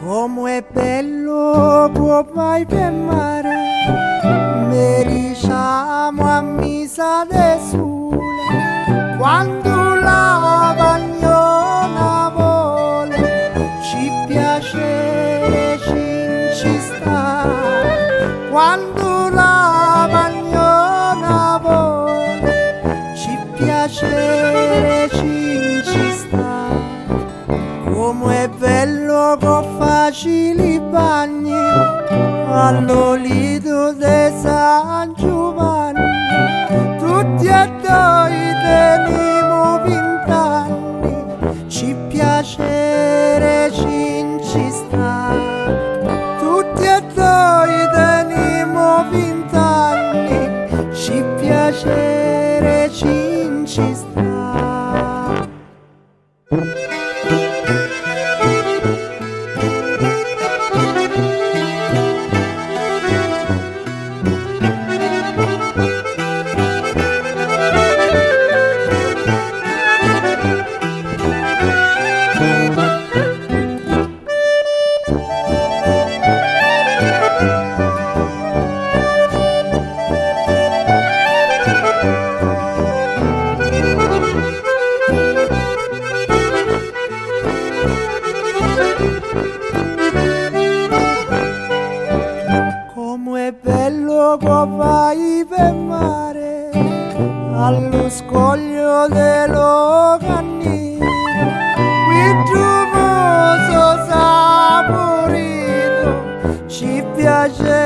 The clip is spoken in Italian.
Come è bello può vai per mare, mi diciamo a misa de sole, quando la bagnona vuole, ci piace ci sta, quando la bagnona vuole, ci piace ci sta. Come è bello con facili bagni all'olito de San Giovanni, tutti e due teniamo 20 anni, ci piace ci sta, tutti e due teniamo 20 anni, ci piace ci sta. Come è bello che vai per mare allo scoglio dello cannino, qui trumoso saporito, ci piace